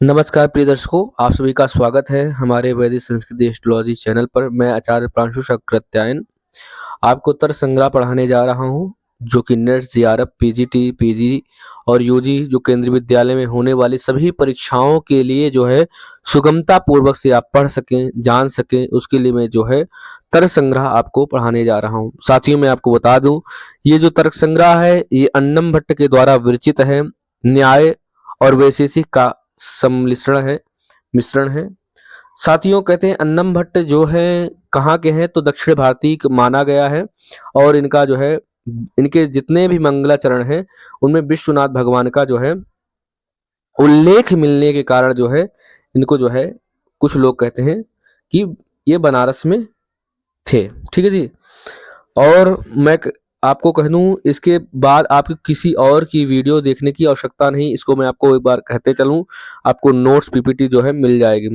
नमस्कार प्रिय दर्शकों, आप सभी का स्वागत है हमारे वैदिक संस्कृति एस्ट्रोलॉजी चैनल पर। मैं आचार्य प्रांशु शक्रत्यायन आपको तर्क संग्रह पढ़ाने जा रहा हूं, जो कि नेट, जेआरएफ, पीजीटी, पीजी और यूजी जो केंद्रीय विद्यालय में होने वाली सभी परीक्षाओं के लिए जो है सुगमता पूर्वक से आप पढ़ सकें, जान सकें, उसके लिए मैं जो है तर्क संग्रह आपको पढ़ाने जा रहा हूं। साथियों, मैं आपको बता दूं, ये जो तर्क संग्रह है ये अन्नम भट्ट के द्वारा विरचित है। न्याय और वैशेषिक का मिश्रण है। साथियों, कहते हैं अन्नम भट्ट जो है कहाँ के हैं, तो दक्षिण भारतीय माना गया है। और इनका जो है इनके जितने भी मंगलाचरण हैं उनमें विश्वनाथ भगवान का जो है उल्लेख मिलने के कारण जो है इनको जो है कुछ लोग कहते हैं कि ये बनारस में थे। ठीक है जी। और मैं आपको कह दूं, इसके बाद आपको किसी और की वीडियो देखने की आवश्यकता नहीं, इसको मैं आपको एक बार कहते चलूं, आपको नोट्स पीपीटी जो है मिल जाएगी।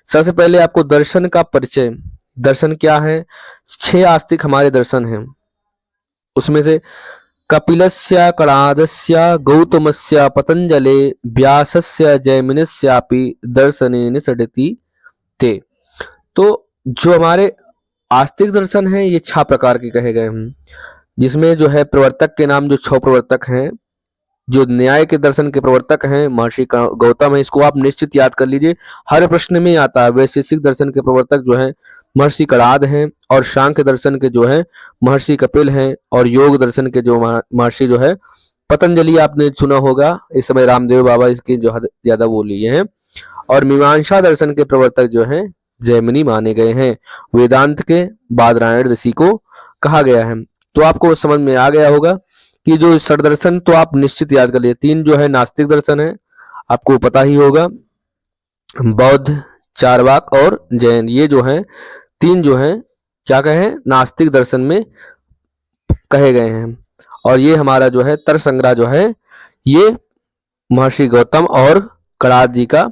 सबसे पहले आपको दर्शन का परिचय। दर्शन क्या है? 6 आस्तिक हमारे दर्शन हैं। उसमें से कपिलस्य, कणादस्य, गौतमस्य, पतंजले, व्यासस्य, जैमिनस्यापि दर्शनेन सडति ते। तो जो हमारे आस्तिक दर्शन है ये 6 प्रकार के कहे गए हैं, जिसमें जो है प्रवर्तक के नाम जो 6 प्रवर्तक हैं। जो न्याय के दर्शन के प्रवर्तक हैं महर्षि गौतम है, इसको आप निश्चित याद कर लीजिए, हर प्रश्न में आता है। वैशेषिक दर्शन के प्रवर्तक जो है महर्षि कणाद हैं, और सांख्य दर्शन के जो है महर्षि कपिल हैं, और योग दर्शन के जो महर्षि जो है पतंजलि आपने सुना होगा। इस समय रामदेव बाबा इसकी जो ज्यादा वो लिए हैं। और मीमांसा दर्शन के प्रवर्तक जो हैं जैमिनी माने गए हैं। वेदांत के बादरायण ऋषि को कहा गया है। तो आपको समझ में आ गया होगा कि जो षड दर्शन तो आप निश्चित याद कर लिए। 3 जो है नास्तिक दर्शन है, आपको पता ही होगा, बौद्ध, चारवाक और जैन। ये जो है 3 जो है क्या कहे, नास्तिक दर्शन में कहे गए हैं। और ये हमारा जो है तर्क संग्रह जो है ये महर्षि गौतम और कणाद जी का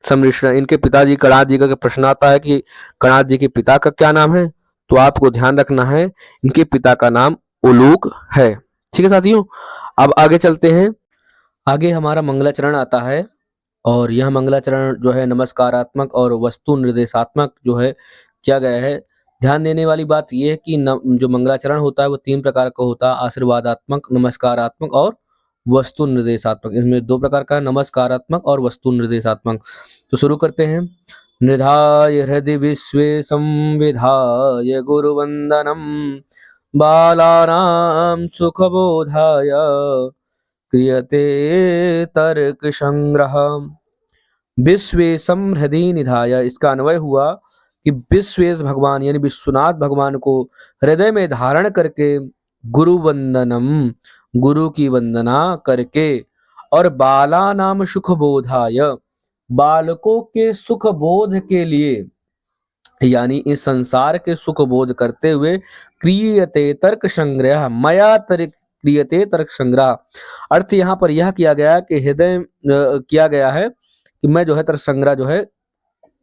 सम्मिश्रण। इनके पिताजी कणाद जी का प्रश्न आता है कि कणाद जी के पिता का क्या नाम है, तो आपको ध्यान रखना है इनके पिता का नाम उलूक है। ठीक है साथियों, अब आगे चलते हैं। आगे हमारा मंगलाचरण आता है, और यह मंगलाचरण जो है नमस्कारात्मक और वस्तु निर्देशात्मक जो है किया गया है। ध्यान देने वाली बात यह है कि जो मंगलाचरण होता है वो 3 प्रकार का होता है, आशीर्वादात्मक, नमस्कारात्मक और वस्तु निर्देशात्मक। इसमें 2 प्रकार का, नमस्कारात्मक और वस्तु निर्देशात्मक। तो शुरू करते हैं। निधाय हृदय विश्वे संविधाय गुरुवंदनम बालानां सुखबोधाय क्रियते तर्क संग्रह विश्वेशम हृदय निधाय। इसका अन्वय हुआ कि विश्वेश भगवान यानी विश्वनाथ भगवान को हृदय में धारण करके, गुरु वंदनम, गुरु की वंदना करके, और बाला नाम सुख बोधाय, बालकों के सुख बोध के लिए, यानी इस संसार के सुख बोध करते हुए, क्रियते तर्क संग्रह, मया तर्क क्रियते तर्क संग्रह। अर्थ यहाँ पर यह किया गया कि हृदय किया गया है कि मैं जो है तर्क संग्रह जो है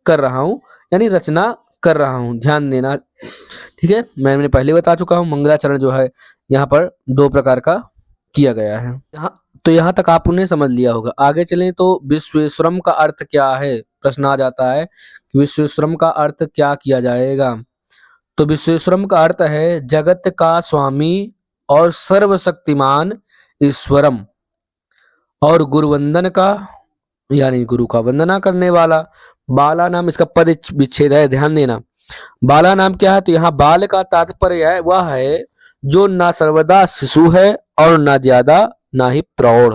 कर रहा हूँ, यानी रचना कर रहा हूँ। ध्यान देना, ठीक है। मैंने पहले बता चुका हूँ, मंगलाचरण जो है यहाँ पर 2 प्रकार का किया गया है। यहाँ तक आपने समझ लिया होगा। आगे चलें तो विश्वेश्वरम का अर्थ क्या है, प्रश्न आ जाता है कि विश्वेश्वरम का अर्थ क्या किया जाएगा। तो विश्वेश्वरम का अर्थ है जगत का स्वामी और सर्वशक्तिमान ईश्वरम, और गुरुवंदन का यानी गुरु का वंदना करने वाला। बाला नाम इसका पद विच्छेद है, ध्यान देना। बाला नाम क्या है, तो यहाँ बाल का तात्पर्य है वह है जो ना सर्वदा शिशु है और ना ज्यादा ना ही प्रौढ़,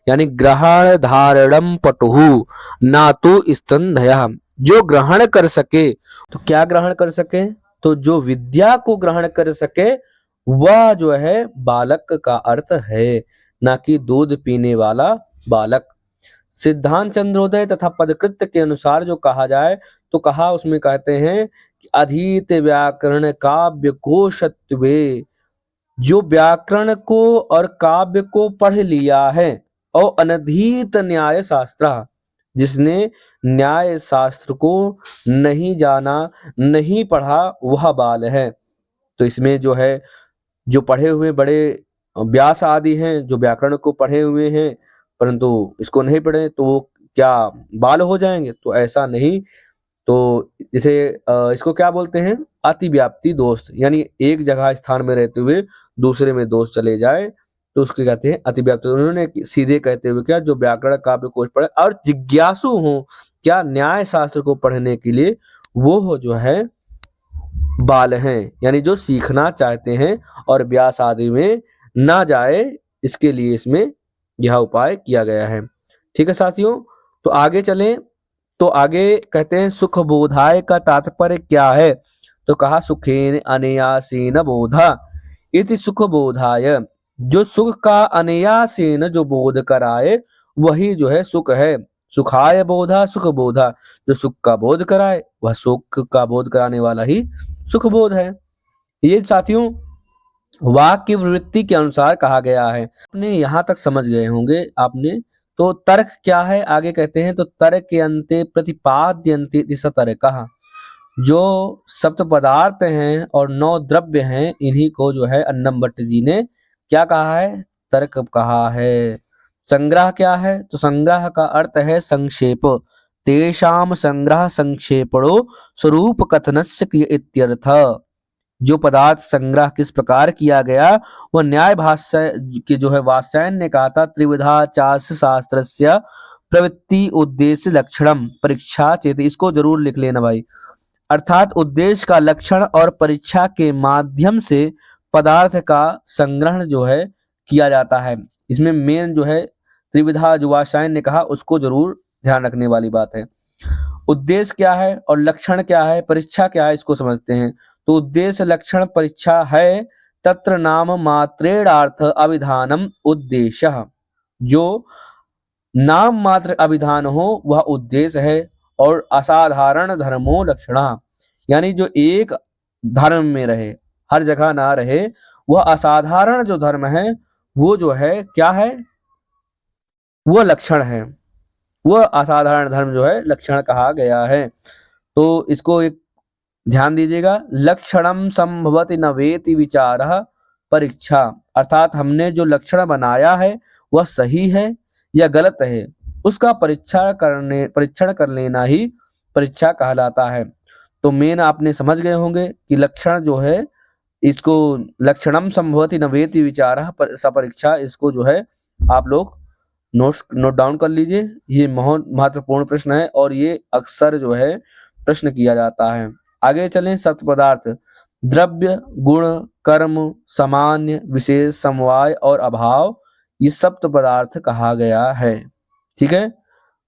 यानी ग्रहण धारणम पटुहु ना तो स्तनधया, जो ग्रहण कर सके। तो क्या ग्रहण कर सके, तो जो विद्या को ग्रहण कर सके वह जो है बालक का अर्थ है, ना कि दूध पीने वाला बालक। सिद्धांत चंद्रोदय तथा पदकृत्य के अनुसार जो कहा जाए तो कहा, उसमें कहते हैं कि अधीत व्याकरण काव्य कोशत्वे, जो व्याकरण को और काव्य को पढ़ लिया है, और अनधीत न्याय शास्त्र, जिसने न्याय शास्त्र को नहीं जाना, नहीं पढ़ा, वह बाल है। तो इसमें जो है जो पढ़े हुए बड़े व्यास आदि हैं, जो व्याकरण को पढ़े हुए हैं परंतु इसको नहीं पढ़े, तो वो क्या बाल हो जाएंगे? तो ऐसा नहीं। तो जैसे इसको क्या बोलते हैं? अतिव्याप्ति दोष, यानी एक जगह स्थान में रहते हुए दूसरे में दोष चले जाए तो उसको कहते हैं अतिव्याप्ति। उन्होंने सीधे कहते हुए क्या, जो व्याकरण काव्य कोश पढ़े और जिज्ञासु हो क्या न्याय शास्त्र को पढ़ने के लिए, वो हो जो है बाल हैं, यानी जो सीखना चाहते हैं और व्यास आदि में ना जाए, इसके लिए इसमें यह उपाय किया गया है। ठीक है साथियों, तो आगे चलें। तो आगे कहते हैं सुख बोधाय का तात्पर्य क्या है? तो कहा सुखेन अनयासेन बोधा इति सुख बोधाय, जो सुख का अनयासेन जो बोध कराए वही जो है सुख है। सुखाय बोधा सुख बोधा, जो सुख का बोध कराए वह सुख का बोध कराने वाला ही सुख बोध है। ये साथियों वाक्य वृत्ति के अनुसार कहा गया है। आपने यहाँ तक समझ गए होंगे आपने। तो तर्क क्या है आगे कहते हैं, तो तर्क के अंते प्रतिपाद्यन्ते दिशा तर्कः, जो सप्त पदार्थ हैं और 9 द्रव्य हैं, इन्हीं को जो है अन्नम भट्ट जी ने क्या कहा है? तर्क कहा है। संग्रह क्या है? तो संग्रह का अर्थ है संक्षेप। तेषाम संग्रह संक्षेपणो स्वरूप कथनस्य क्रिय इत्यर्थ। जो पदार्थ संग्रह किस प्रकार किया गया, वह न्याय भाष्य के जो है वात्स्यायन ने कहा था, त्रिविधा चास्य शास्त्रस्य प्रवृत्ति उद्देश्य लक्षणम परीक्षा चेत। इसको जरूर लिख लेना भाई। अर्थात उद्देश्य का लक्षण और परीक्षा के माध्यम से पदार्थ का संग्रहण जो है किया जाता है। इसमें मेन जो है त्रिविधा जो वात्स्यायन ने कहा, उसको जरूर ध्यान रखने वाली बात है। उद्देश्य क्या है और लक्षण क्या है, परीक्षा क्या है, इसको समझते हैं। तो उद्देश्य लक्षण परीक्षा है तत्र नाम मात्रेणार्थ अभिधानम उद्देश्य, जो नाम मात्र अभिधान हो वह उद्देश्य है। और असाधारण धर्मो लक्षणा, यानी जो एक धर्म में रहे, हर जगह ना रहे, वह असाधारण जो धर्म है वो जो है क्या है, वो लक्षण है। वह असाधारण धर्म जो है लक्षण कहा गया है। तो इसको एक ध्यान दीजिएगा, लक्षणम संभवति न वेति विचारः परीक्षा, अर्थात हमने जो लक्षण बनाया है वह सही है या गलत है, उसका परीक्षण कर लेना ही परीक्षा कहलाता है। तो मेन आपने समझ गए होंगे कि लक्षण जो है, इसको लक्षणम संभवति न वेति विचारः सपरीक्षा, इसको जो है आप लोग नोट डाउन कर लीजिए। ये बहुत महत्वपूर्ण प्रश्न है और ये अक्सर जो है प्रश्न किया जाता है। आगे चलें। सप्त पदार्थ द्रव्य गुण कर्म सामान्य विशेष समवाय और अभाव, ये सप्त पदार्थ कहा गया है। ठीक है,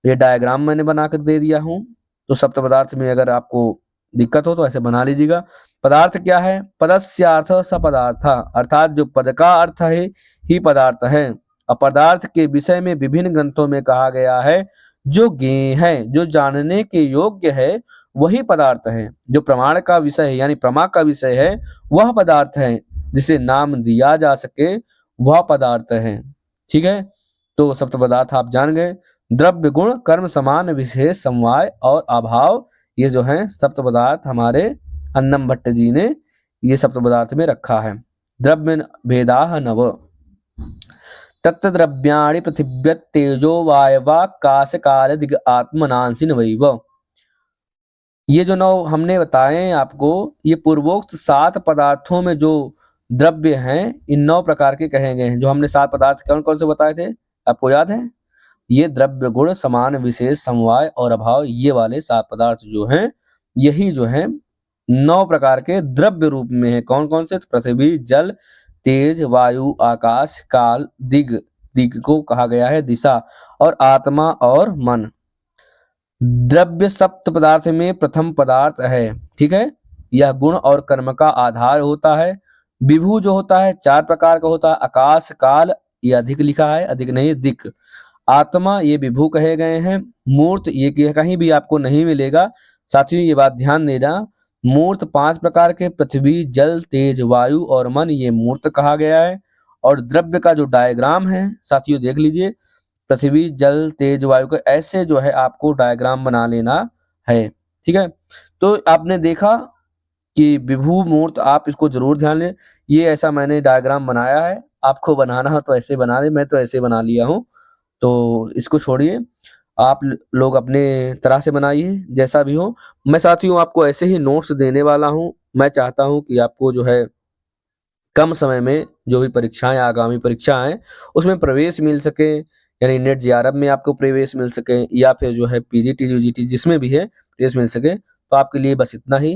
ये डायग्राम मैंने बनाकर दे दिया हूं। तो सप्त पदार्थ में अगर आपको दिक्कत हो तो ऐसे बना लीजिएगा। पदार्थ क्या है? पदस्यार्थ स पदार्थ, अर्थात जो पद का अर्थ है ही पदार्थ है। अपदार्थ के विषय में विभिन्न ग्रंथों में कहा गया है, जो ज्ञेय है, जो जानने के योग्य है, वही पदार्थ है। जो प्रमाण का विषय है यानी प्रमा का विषय है, वह पदार्थ है। जिसे नाम दिया जा सके वह पदार्थ है। ठीक है, तो सप्त पदार्थ आप जान गए। द्रव्य गुण कर्म समान विशेष समवाय और अभाव, ये जो है सप्त पदार्थ हमारे अन्नम भट्ट जी ने ये सप्त पदार्थ में रखा है। द्रव्य भेदाः नव तत्द्रव्याणि पृथिव्यतेजो वायवाकाश काल दिग आत्मनांसिन वैव। ये जो 9 हमने बताए आपको, ये पूर्वोक्त 7 पदार्थों में जो द्रव्य हैं, इन 9 प्रकार के कहे गए हैं। जो हमने 7 पदार्थ कौन कौन से बताए थे, आपको याद है? ये द्रव्य गुण समान विशेष समवाय और अभाव, ये वाले 7 पदार्थ जो हैं, यही जो है 9 प्रकार के द्रव्य रूप में है। कौन कौन से? पृथ्वी जल तेज वायु आकाश काल दिग, दिग को कहा गया है दिशा, और आत्मा और मन। द्रव्य सप्त पदार्थ में प्रथम पदार्थ है। ठीक है, यह गुण और कर्म का आधार होता है। विभु जो होता है 4 प्रकार का होता है, आकाश काल, ये अधिक लिखा है, अधिक नहीं दिक। आत्मा ये विभु कहे गए हैं। मूर्त ये कहीं भी आपको नहीं मिलेगा। साथियों ये बात ध्यान देना, मूर्त 5 प्रकार के पृथ्वी जल तेज वायु और मन, ये मूर्त कहा गया है। और द्रव्य का जो डायग्राम है साथियों देख लीजिए, पृथ्वी जल तेज वायु का ऐसे जो है आपको डायग्राम बना लेना है। ठीक है, तो आपने देखा कि विभु मूर्त, आप इसको जरूर ध्यान लें। ये ऐसा मैंने डायग्राम बनाया है, आपको बनाना हो तो ऐसे बना ले, मैं तो ऐसे बना लिया हूँ, तो इसको छोड़िए। आप लोग अपने तरह से बनाइए, जैसा भी हो। मैं साथियों आपको ऐसे ही नोट्स देने वाला हूँ। मैं चाहता हूँ कि आपको जो है कम समय में जो भी परीक्षाएँ, आगामी परीक्षाएँ, उसमें प्रवेश मिल सके, यानी नेट जेआरएफ में आपको प्रवेश मिल सके या फिर जो है पीजीटी, यूजीटी जिसमें भी है प्रवेश मिल सके। तो आपके लिए बस इतना ही।